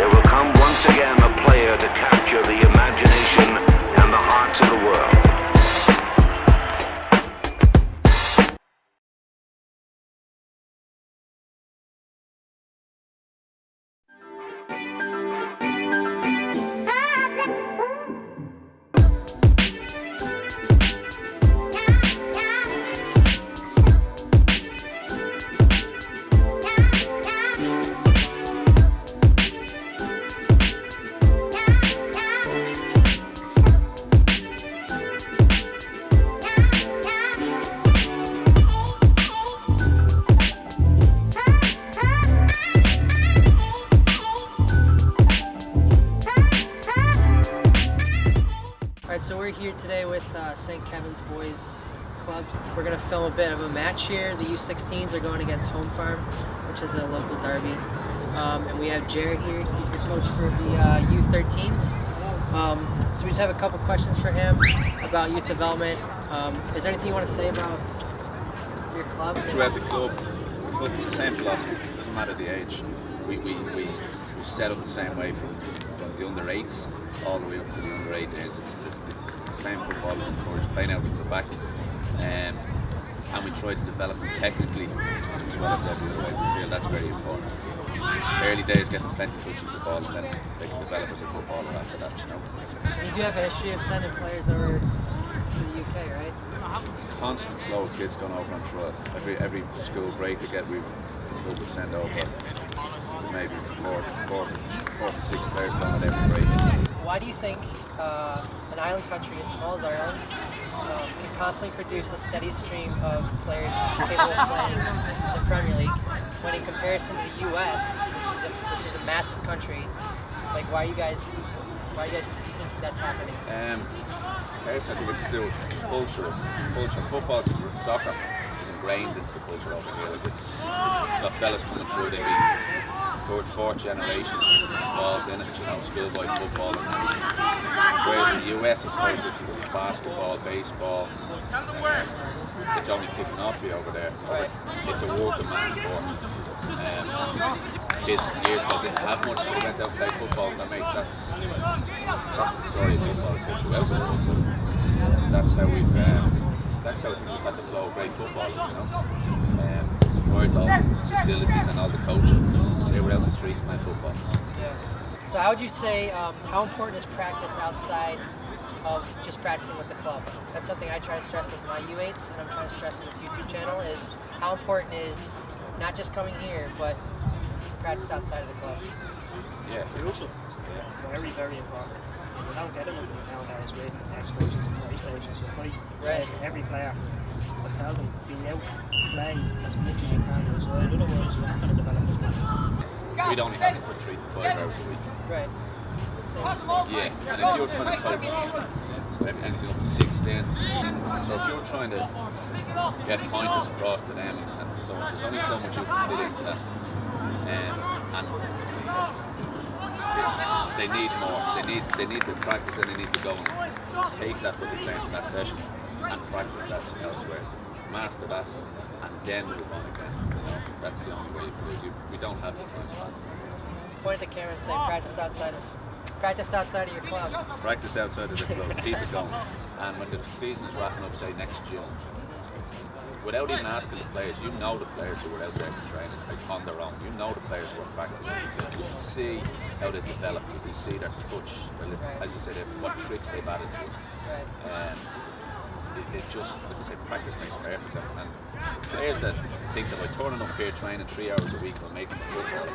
there will come once again a player to capture the imagination and the hearts of the world. Alright, so we're here today with St. Kevin's Boys Club. We're going to film a bit of a match here. The U16s are going against Home Farm, which is a local derby. And we have Jared here. He's the coach for the U13s. So we just have a couple questions for him about youth development. Is there anything you want to say about your club? Throughout the club is the same philosophy. It doesn't matter the age. We set up the same way from the under 8s all the way up to the under 8 age. It's just the same football is encouraged, playing out from the back, and we try to develop them technically as well as every other way. We feel that's very important. Early days, getting plenty of touches of the ball, and then they can develop as a footballer after that. You know. You do have a history of sending players over to the UK, right? Constant flow of kids going over on trial. Every school break we get, we will send over maybe four to six players going at every break. Why do you think an island country as small as Ireland can constantly produce a steady stream of players capable of playing in the Premier League, when in comparison to the US, which is a massive country? Like, why do you guys think that's happening? I think it's still culture. Football, soccer is ingrained into the culture over here. Like, it's got fellas coming through, they be third, fourth generation involved in it, you know, schoolboy football. Whereas in the US, I suppose, with basketball, baseball, it's only kicking off here over there. It's a working man's sport. Kids years ago didn't have much, so they went out and played football with their mates. That's the story of football. It's such a well. That's how we've had the flow of great footballers, you know. Worked all the facilities and all the coaching. They were out in the streets playing football. Yeah. So how would you say, how important is practice outside of just practicing with the club? That's something I try to stress with my U8s, and I'm trying to stress on this YouTube channel, is how important is not just coming here, but practice outside of the club. Yeah, crucial. Yeah. Very, very important. You don't get enough of it nowadays with excursions and PlayStations. So right. Every player, I tell them, be out, play as much as you can outside. Otherwise, you're not going to develop as much. We'd only have them for 3 to 5 hours a week. Right. Yeah, and if you're trying to coach anything up to 16, so if you're trying to get pointers across to them, and so there's only so much you can fit into that. And they need more. They need to practice, and they need to go and take that what they learned from that session and practice that elsewhere. Master that, and then move on again. You know, that's the only way, because we don't have the time. Point at the camera and say practice outside of your club. Practice outside of the club. Keep it going. And when the season is wrapping up, say next June, without even asking the players, you know the players who were out there training on their own. You know the players who are practicing. You can see how they develop. You can see their touch, as you said, what tricks they've added to it. It just, like I say, practice makes perfect. And players that think that by turning up here training 3 hours a week will make them a footballer,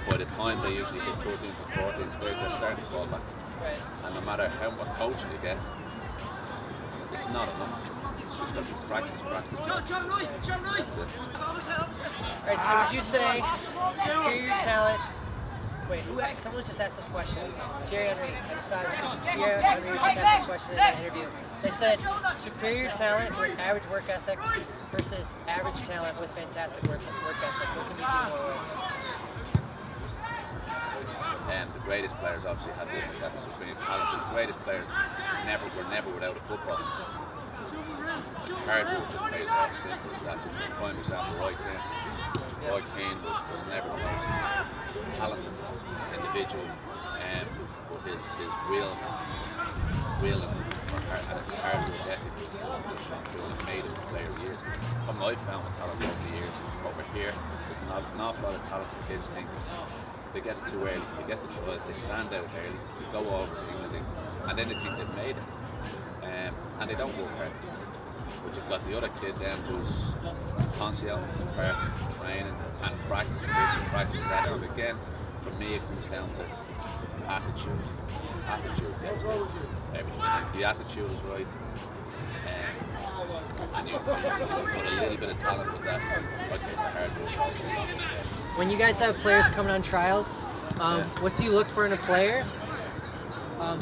by the time they usually hit 13s or 14s, they're starting to fall back. And no matter how much coaching they get, it's not enough. It's just got to be practice. That's it. Alright, so would you say superior talent? Wait, someone just asked this question. Thierry Henry. I decided Thierry Henry just asked this question in an interview. They said superior talent with average work ethic versus average talent with fantastic work ethic. What can you do more with? And the greatest players obviously have that superior talent. The greatest players were never without a football. hard work just pays off. Simple as that. Just a prime example, Roy Keane. Roy Keane was never the most talented individual, but his will and his hard work ethic was just shone through and made him the player he is. What I've found with talent over the years over here is an awful lot of talented kids think they get it too early, they get the choice, they stand out early, they go over the thing, and then they think they've made it, and they don't work hard. But you've got the other kid then who's constantly out in the park, training and practicing this and practicing that. And again, for me, it comes down to attitude. Attitude gets everything. If the attitude is right, and you put a little bit of talent with that, I'd take the hard work all day long. When you guys have players coming on trials, what do you look for in a player?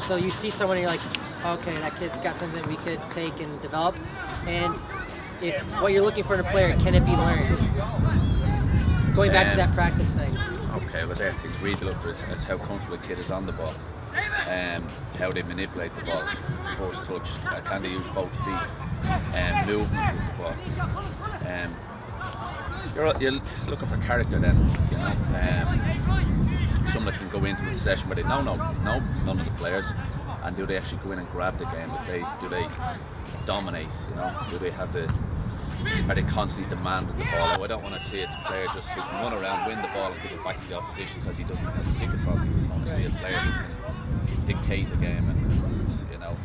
So you see someone and you're like, okay, that kid's got something we could take and develop. And if what you're looking for in a player, can it be learned? Going back to that practice thing. Okay, well, there are things we look for is how comfortable a kid is on the ball, how they manipulate the ball, first touch, can they use both feet, movement with the ball. You're looking for character then, you know. Someone that can go into a session where they know none of the players, and do they actually go in and grab the game? Do they dominate? You know, are they constantly demanding the ball? I don't want to see a player just who can run around, win the ball, and give it back to the opposition because he doesn't have to kick it properly. I want to see a player who can dictate the game, and you know,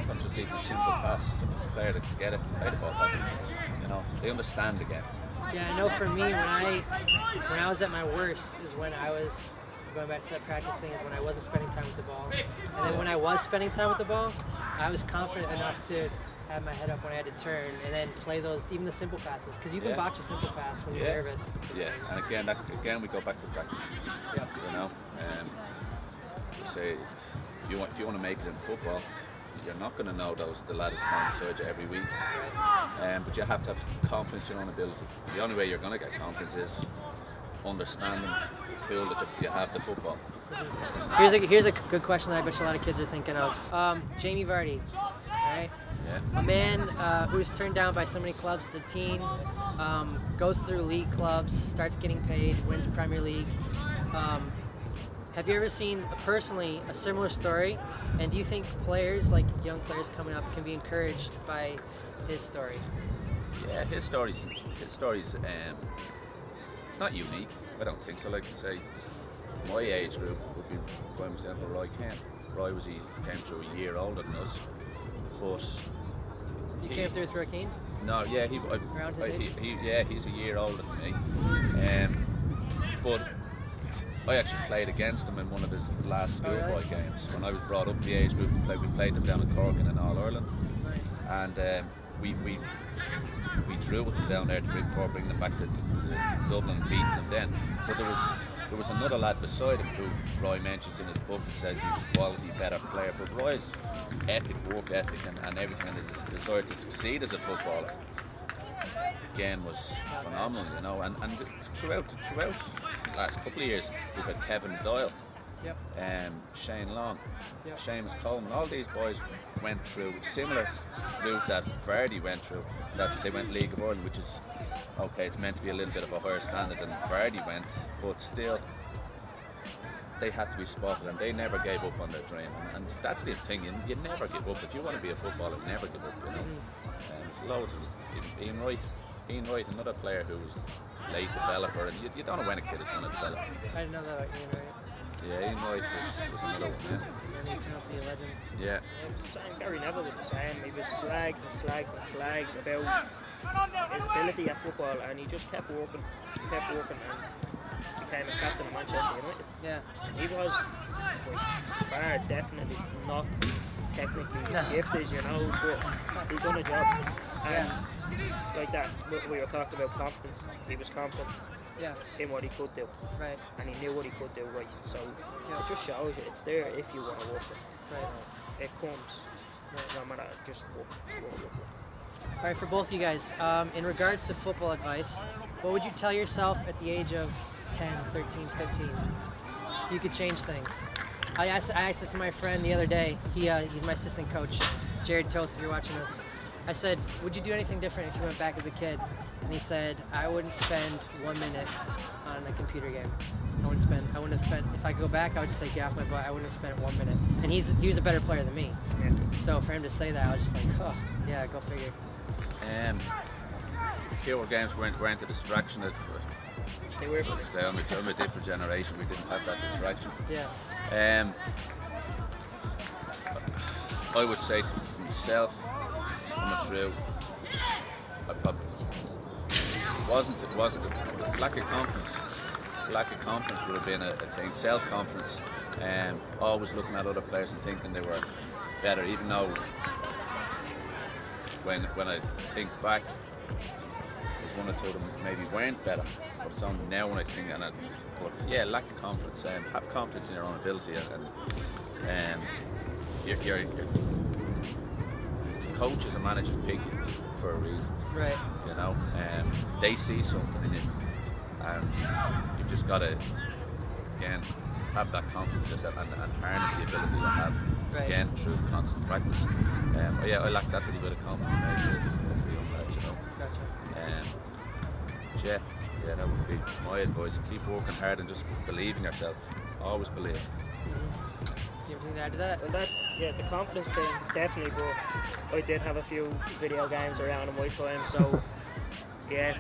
not just even a simple pass. A player that can get it, play the ball back. You know, they understand the game. Yeah, I know. For me, when I was at my worst is when I was going back to that practice thing, is when I wasn't spending time with the ball. And then when I was spending time with the ball, I was confident enough to have my head up when I had to turn and then play those, even the simple passes, because you can botch a simple pass when you're nervous. Yeah, and again we go back to practice. Yeah. You know, say if you want to make it in football, you're not going to know the ladders playing beside you every week. But you have to have confidence in your own ability. The only way you're going to get confidence is understanding the tool that you have, the football. Here's a good question that I bet you a lot of kids are thinking of. Jamie Vardy, right? Yeah. A man who's turned down by so many clubs as a teen, goes through league clubs, starts getting paid, wins Premier League. Have you ever seen personally a similar story? And do you think players, like young players coming up, can be encouraged by his story? Yeah, his story's not unique. I don't think so. Like I say, my age group would be, for example, Roy Keane. Roy came through a year older than us, but You came through with Keane? No, yeah, Around his age? he's a year older than me. But I actually played against him in one of his last schoolboy games when I was brought up the age group. We played them down in Cork in All Ireland, and we drew with them down there before bringing them back to Dublin and beating them then. But there was another lad beside him who Roy mentions in his book and says he was a quality better player. But Roy's work ethic and everything, and his desire to succeed as a footballer again was phenomenal, you know. And throughout the last couple of years we've had Kevin Doyle, Shane Long, Seamus Coleman. All these boys went through a similar route that Vardy went through, that they went League of Ireland, which is okay, it's meant to be a little bit of a higher standard than Vardy went, but still they had to be spotted and they never gave up on their dream. And that's the thing, you never give up. If you want to be a footballer, never give up, you know. Loads of Ian Wright, another player who's late developer, and you don't know when a kid is going to develop. I didn't know that about Ian Wright. Yeah, Ian Wright was another one, Really talented legend. yeah. It was the same. Gary Neville was the same. He was slagged about his ability at football, and he just kept working, and became a captain of Manchester United. Yeah. And he was far definitely not technically gifted, you know, but he done a job. And like that, we were talking about confidence. He was confident in what he could do. Right. And he knew what he could do, right. So it just shows you it's there if you want to work it. Right. It comes. No matter, just work. All right, for both of you guys, in regards to football advice, what would you tell yourself at the age of 10, 13, 15? You could change things. I asked this to my friend the other day. He's my assistant coach, Jared Toth, if you're watching this. I said, would you do anything different if you went back as a kid? And he said, I wouldn't spend 1 minute on a computer game. I wouldn't have spent, if I could go back, I would say get off my butt. I wouldn't have spent 1 minute. And he was a better player than me. Yeah. So for him to say that, I was just like, oh, yeah, go figure. Fewer games weren't a distraction. They were. I'm a different generation. We didn't have that distraction. Yeah. I would say to myself, coming through, I probably it wasn't lack of confidence. Lack of confidence would have been a thing. Self-confidence, always looking at other players and thinking they were better, even though when I think back, there's one or two of them maybe weren't better. But it's only now when I think, but yeah, lack of confidence. Have confidence in your own ability, and your coaches and managers pick you for a reason. Right. You know, they see something in you, and you've just got to again have that confidence and harness the ability to have again through constant practice. Yeah, I lack that little bit of confidence as a young lad, you know. Gotcha. Yeah, that would be my advice. Keep working hard and just believe in yourself. Always believe. You have anything to add to that? Well, the confidence thing, definitely, but I did have a few video games around in my time, so yeah,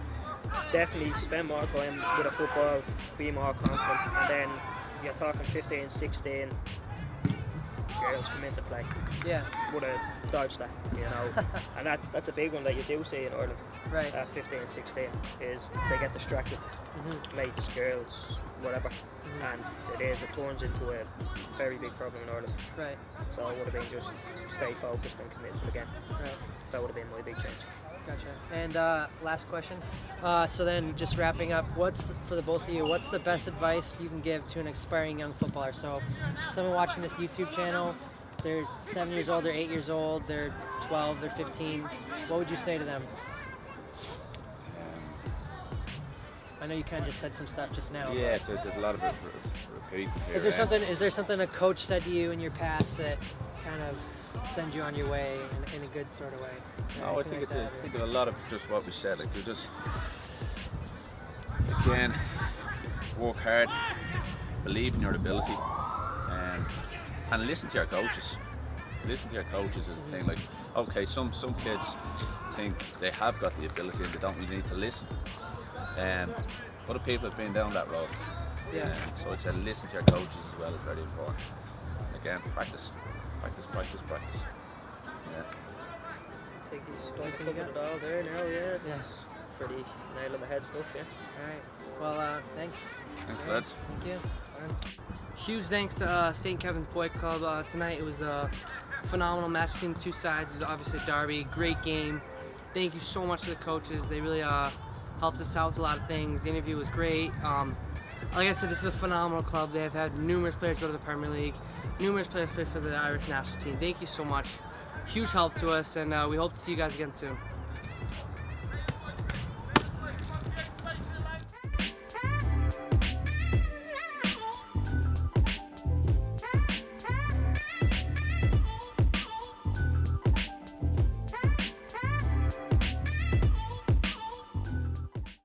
definitely spend more time with a football, be more confident, and then you're talking 15, 16, girls come into play. Yeah. Would have dodged that, you know, and that's a big one that you do see in Ireland. Right. At 15, 16, is they get distracted, mates, girls, whatever, and it turns into a very big problem in Ireland. Right. So it would have been just stay focused and committed again. Right. That would have been my big change. Gotcha. And last question. So then, just wrapping up, for the both of you, what's the best advice you can give to an aspiring young footballer? So, someone watching this YouTube channel, they're 7 years old, they're 8 years old, they're 12, they're 15. What would you say to them? I know you kind of just said some stuff just now. Yeah, it's a lot of repeat. Is there something a coach said to you in your past that kind of send you on your way in a good sort of way? No, I think it's a lot of just what we said. Like, you just again work hard, believe in your ability, and listen to your coaches. Listen to your coaches is the thing. Like, okay, some kids think they have got the ability and they don't really need to listen. Other people have been down that road. Yeah. So I'd say listen to your coaches as well is very important. Again, practice. Yeah. Take these guys covered it all there now, yeah. Yeah. Pretty nail on the head stuff, yeah. All right. Well, thanks. Thanks, lads. Thank you. Huge thanks to St. Kevin's Boy Club. Tonight it was a phenomenal match between the two sides. It was obviously a derby, great game. Thank you so much to the coaches. They really helped us out with a lot of things. The interview was great. Like I said, this is a phenomenal club. They have had numerous players go to the Premier League, numerous players play for the Irish national team. Thank you so much. Huge help to us, and we hope to see you guys again soon.